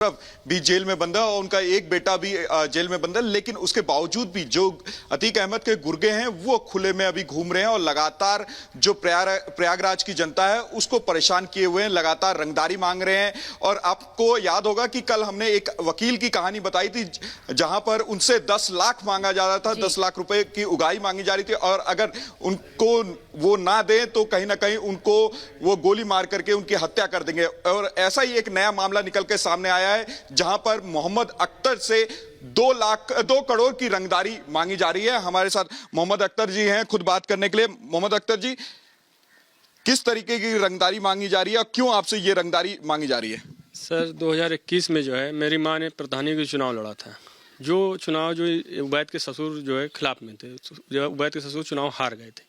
भी जेल में बंद है और उनका एक बेटा भी जेल में बंद है, लेकिन उसके बावजूद भी जो अतीक अहमद के गुर्गे हैं वो खुले में अभी घूम रहे हैं और लगातार जो प्रयागराज की जनता है उसको परेशान किए हुए हैं, लगातार रंगदारी मांग रहे हैं। और आपको याद होगा कि कल हमने एक वकील की कहानी बताई थी जहां पर उनसे 10 लाख मांगा जा रहा था, 10 लाख रुपए की उगाही मांगी जा रही थी और अगर उनको वो ना दें तो कहीं ना कहीं उनको वो गोली मार करके उनकी हत्या कर देंगे। और ऐसा ही एक नया मामला निकल के सामने आया है जहां पर मोहम्मद अख्तर से 2 करोड़ की रंगदारी मांगी जा रही है। हमारे साथ मोहम्मद अख्तर जी हैं खुद बात करने के लिए। मोहम्मद अख्तर जी, किस तरीके की रंगदारी मांगी जा रही है और क्यों आपसे ये रंगदारी मांगी जा रही है? सर 2021 में जो है मेरी माँ ने प्रधानी का चुनाव लड़ा था। जो चुनाव जो उबैद के ससुर जो है खिलाफ में थे, जो उबैद के ससुर चुनाव हार गए थे।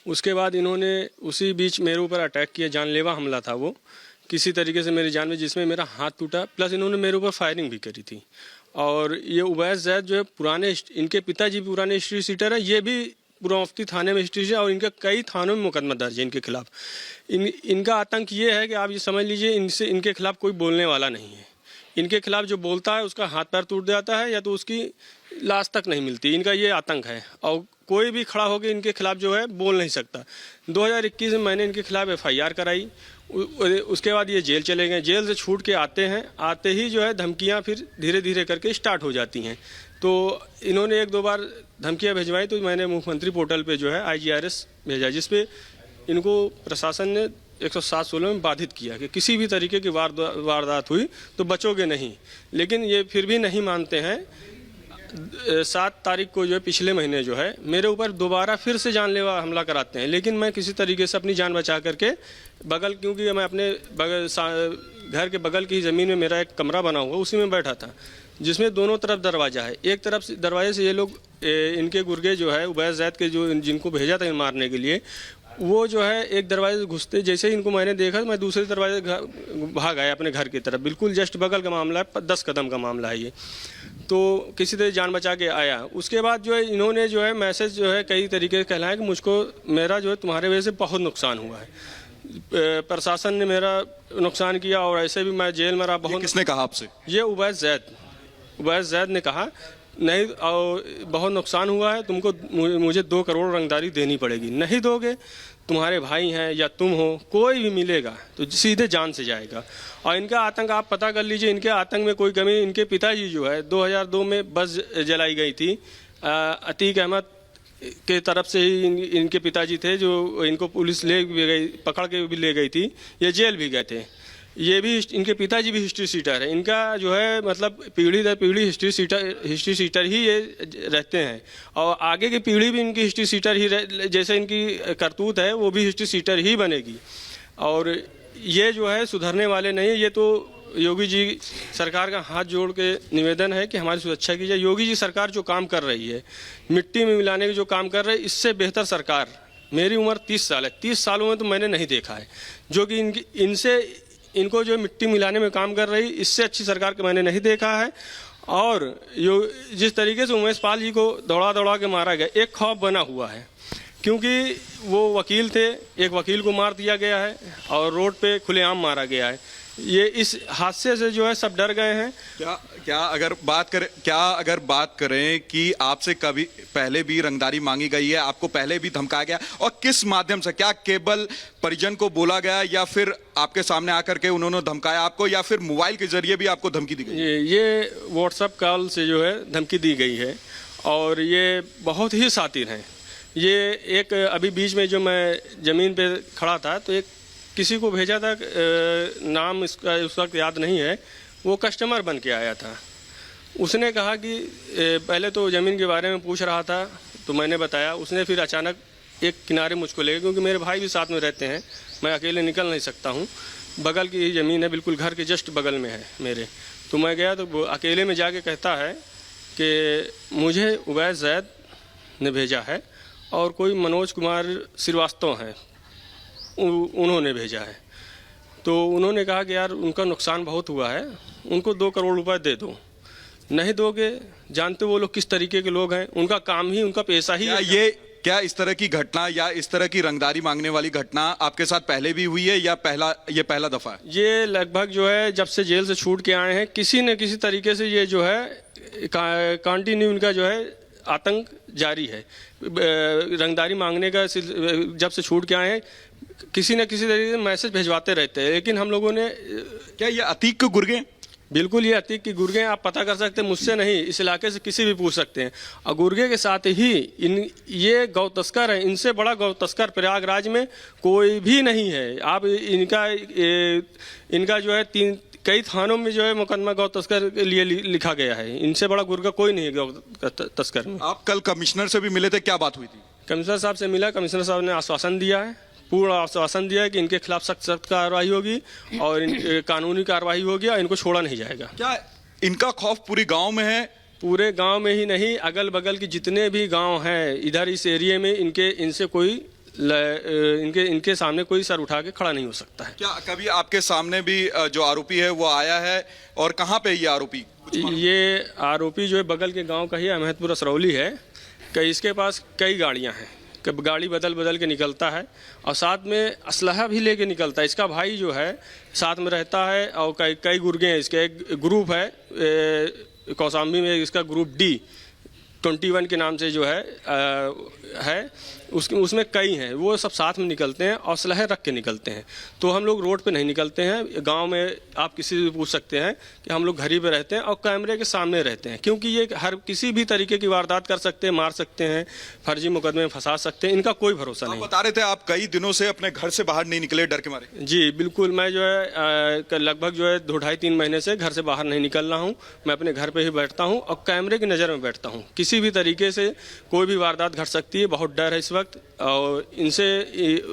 उसके बाद इन्होंने उसी बीच मेरे ऊपर अटैक किया, जानलेवा हमला था वो किसी तरीके से मेरी जान में, जिसमें मेरा हाथ टूटा, प्लस इन्होंने मेरे ऊपर फायरिंग भी करी थी। और ये उबैद जैद जो है पुराने, इनके पिताजी भी पुराने हिस्ट्री सीटर है, ये भी पुरावस्ती थाने में हिस्ट्री है और इनका कई थानों में मुकदमा दर्ज है इनके खिलाफ। इनका आतंक ये है कि आप ये समझ लीजिए इनके खिलाफ कोई बोलने वाला नहीं है। इनके खिलाफ जो बोलता है उसका हाथ पैर टूट जाता है या तो उसकी लाश तक नहीं मिलती। इनका ये आतंक है और कोई भी खड़ा होकर इनके खिलाफ जो है बोल नहीं सकता। 2021 में मैंने इनके खिलाफ FIR कराई। उसके बाद ये जेल चले गए। जेल से छूट के आते हैं, आते ही जो है धमकियां फिर धीरे धीरे करके स्टार्ट हो जाती हैं। तो इन्होंने 1-2 बार धमकियां भिजवाई तो मैंने मुख्यमंत्री पोर्टल पे जो है IGRS भेजा, जिसपे इनको प्रशासन ने 107-16 में बाधित किया कि किसी भी तरीके की वारदात हुई तो बचोगे नहीं। लेकिन ये फिर भी नहीं मानते हैं। 7 तारीख को जो है पिछले महीने जो है मेरे ऊपर दोबारा फिर से जानलेवा हमला कराते हैं, लेकिन मैं किसी तरीके से अपनी जान बचा करके क्योंकि मैं अपने घर के बगल की ज़मीन में मेरा एक कमरा बना हुआ उसी में बैठा था, जिसमें दोनों तरफ दरवाज़ा है। एक तरफ से दरवाजे से ये लोग इनके गुर्गे जो है उबैद जैद के जो जिनको भेजा था मारने के लिए, वो जो है एक दरवाजे से घुसते जैसे ही इनको मैंने देखा मैं दूसरे दरवाजे भाग आया अपने घर की तरफ। बिल्कुल जस्ट बगल का मामला है, 10 कदम का मामला है ये। तो किसी तरह जान बचा के आया। उसके बाद जो है इन्होंने जो है मैसेज जो है कई तरीके से कहलाया कि मुझको मेरा जो है तुम्हारे वजह से बहुत नुकसान हुआ है, प्रशासन ने मेरा नुकसान किया और ऐसे भी मैं जेल में रहा बहुत। किसने कहा आपसे? ये उबैद जैद ने कहा नहीं, और बहुत नुकसान हुआ है, तुमको मुझे 2 करोड़ रंगदारी देनी पड़ेगी, नहीं दोगे तुम्हारे भाई हैं या तुम हो कोई भी मिलेगा तो सीधे जान से जाएगा। और इनका आतंक आप पता कर लीजिए, इनके आतंक में कोई कमी। इनके पिताजी जो है 2002 में बस जलाई गई थी, अतीक अहमद के तरफ से ही इनके पिताजी थे जो इनको पुलिस ले भी गई, पकड़ के भी ले गई थी, ये जेल भी गए थे। ये भी इनके पिताजी भी हिस्ट्री सीटर है। इनका जो है मतलब पीढ़ी दर पीढ़ी हिस्ट्री सीटर ही ये रहते हैं और आगे की पीढ़ी भी इनकी हिस्ट्री सीटर ही जैसे इनकी करतूत है वो भी हिस्ट्री सीटर ही बनेगी। और ये जो है सुधरने वाले नहीं है। ये तो योगी जी सरकार का हाथ जोड़ के निवेदन है कि हमारी सुरक्षा की जाए। योगी जी सरकार जो काम कर रही है, मिट्टी में मिलाने के जो काम कर रहे हैं, इससे बेहतर सरकार, मेरी उम्र 30 साल है, 30 सालों में तो मैंने नहीं देखा है जो कि इनको जो मिट्टी मिलाने में काम कर रही, इससे अच्छी सरकार को मैंने नहीं देखा है। और जिस तरीके से उमेश पाल जी को दौड़ा के मारा गया, एक खौफ बना हुआ है क्योंकि वो वकील थे, एक वकील को मार दिया गया है और रोड पे खुलेआम मारा गया है। ये इस हादसे से जो है सब डर गए हैं। क्या अगर बात करें कि आपसे कभी पहले भी रंगदारी मांगी गई है, आपको पहले भी धमकाया गया और किस माध्यम से? क्या केवल परिजन को बोला गया या फिर आपके सामने आकर के उन्होंने धमकाया आपको या फिर मोबाइल के जरिए भी आपको धमकी दी गई? ये व्हाट्सएप कॉल से जो है धमकी दी गई है और ये बहुत ही शातिर हैं। ये एक अभी बीच में जो मैं ज़मीन पे खड़ा था तो एक किसी को भेजा था, नाम इसका उस वक्त याद नहीं है, वो कस्टमर बन के आया था। उसने कहा कि पहले तो ज़मीन के बारे में पूछ रहा था तो मैंने बताया। उसने फिर अचानक एक किनारे मुझको ले गया क्योंकि मेरे भाई भी साथ में रहते हैं, मैं अकेले निकल नहीं सकता हूँ। बगल की ज़मीन है, बिल्कुल घर के जस्ट बगल में है मेरे। तो मैं गया तो वो अकेले में जाके कहता है कि मुझे उबैद जैद ने भेजा है और कोई मनोज कुमार श्रीवास्तव हैं उन्होंने भेजा है। तो उन्होंने कहा कि यार उनका नुकसान बहुत हुआ है, उनको 2 करोड़ रुपए दे दो, नहीं दोगे जानते वो लोग किस तरीके के लोग हैं, उनका काम ही उनका पेशा ही है। क्या इस तरह की घटना या इस तरह की रंगदारी मांगने वाली घटना आपके साथ पहले भी हुई है या ये पहला दफा है? ये लगभग जो है जब से जेल से छूट के आए हैं किसी न किसी तरीके से ये जो है कंटिन्यू इनका जो है आतंक जारी है। रंगदारी मांगने का जब से छूट के आए हैं किसी न किसी तरीके से मैसेज भिजवाते रहते हैं, लेकिन हम लोगों ने क्या ये अतीक के गुर्गे? बिल्कुल ये अतीक की गुर्गे आप पता कर सकते हैं, मुझसे नहीं, इस इलाके से किसी भी पूछ सकते हैं। और गुर्गे के साथ ही ये गौ तस्कर है, इनसे बड़ा गौ तस्कर प्रयागराज में कोई भी नहीं है। आप इनका जो है कई थानों में जो है मुकदमा गौ तस्कर के लिए लिखा गया है। इनसे बड़ा गुर्गा कोई नहीं है गौ तस्कर में। आप कल कमिश्नर से भी मिले थे, क्या बात हुई थी? कमिश्नर साहब से मिला, कमिश्नर साहब ने आश्वासन दिया है, पूर्ण आश्वासन दिया है कि इनके खिलाफ सख्त कार्रवाई होगी और कानूनी कार्रवाई होगी और इनको छोड़ा नहीं जाएगा। क्या इनका खौफ पूरी गांव में है? पूरे गांव में ही नहीं, अगल बगल के जितने भी गांव हैं इधर इस एरिया में इनसे कोई इनके सामने कोई सर उठा के खड़ा नहीं हो सकता है। क्या कभी आपके सामने भी जो आरोपी है वो आया है और कहाँ पे ये आरोपी? ये आरोपी जो है बगल के गांव का ही अहमदपुर असरौली है। इसके पास कई गाड़ियां हैं, कब गाड़ी बदल बदल के निकलता है और साथ में असलहा भी लेके निकलता है। इसका भाई जो है साथ में रहता है और कई गुर्गे हैं इसके। एक ग्रुप है कौशाम्बी में, इसका ग्रुप D21 के नाम से जो है उसमें कई हैं, वो सब साथ में निकलते हैं और असलहे रख के निकलते हैं। तो हम लोग रोड पे नहीं निकलते हैं। गांव में आप किसी से पूछ सकते हैं कि हम लोग घर ही पे रहते हैं और कैमरे के सामने रहते हैं, क्योंकि ये हर किसी भी तरीके की वारदात कर सकते हैं, मार सकते हैं, फर्जी मुकदमे में फंसा सकते हैं। इनका कोई भरोसा नहीं। बता रहे थे आप कई दिनों से अपने घर से बाहर नहीं निकले डर के मारे। जी बिल्कुल, मैं जो है लगभग जो है 2-2.5-3 महीने से घर से बाहर नहीं निकल रहा हूँ। मैं अपने घर पे ही बैठता हूँ और कैमरे की नज़र में बैठता हूँ। किसी भी तरीके से कोई भी वारदात घट सकती है, बहुत डर है इस वक्त। और इनसे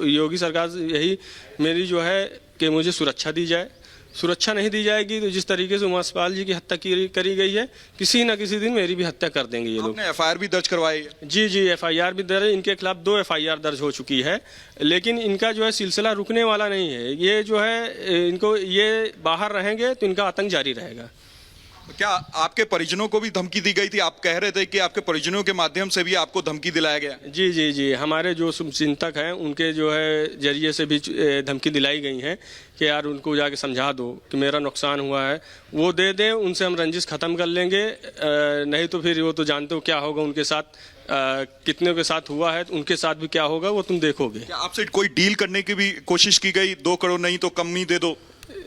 योगी सरकार से यही मेरी जो है कि मुझे सुरक्षा दी जाए। सुरक्षा नहीं दी जाएगी तो जिस तरीके से उमासपाल जी की हत्या करी गई है, किसी न किसी दिन मेरी भी हत्या कर देंगे ये लोग। आपने FIR भी दर्ज करवाई है? जी FIR भी दर्ज है। इनके खिलाफ 2 FIR दर्ज हो चुकी है, लेकिन इनका जो है सिलसिला रुकने वाला नहीं है। ये जो है इनको ये बाहर रहेंगे तो इनका आतंक जारी रहेगा। क्या आपके परिजनों को भी धमकी दी गई थी? आप कह रहे थे कि आपके परिजनों के माध्यम से भी आपको धमकी दिलाया गया। जी हमारे जो चिंतक हैं उनके जो है जरिए से भी धमकी दिलाई गई हैं कि यार उनको जाके समझा दो कि मेरा नुकसान हुआ है, वो दे दें, उनसे हम रंजिश ख़त्म कर लेंगे। नहीं तो फिर वो तो जानते हो क्या होगा उनके साथ। कितने के साथ हुआ है तो उनके साथ भी क्या होगा वो तुम देखोगे। क्या आपसे कोई डील करने की भी कोशिश की गई? 2 करोड़ नहीं तो कम ही दे दो?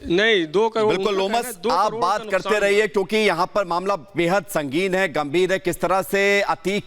नहीं, 2 करोड़। बिल्कुल लोमस, आप बात करते रहिए क्योंकि यहाँ पर मामला बेहद संगीन है, गंभीर है। किस तरह से अतीक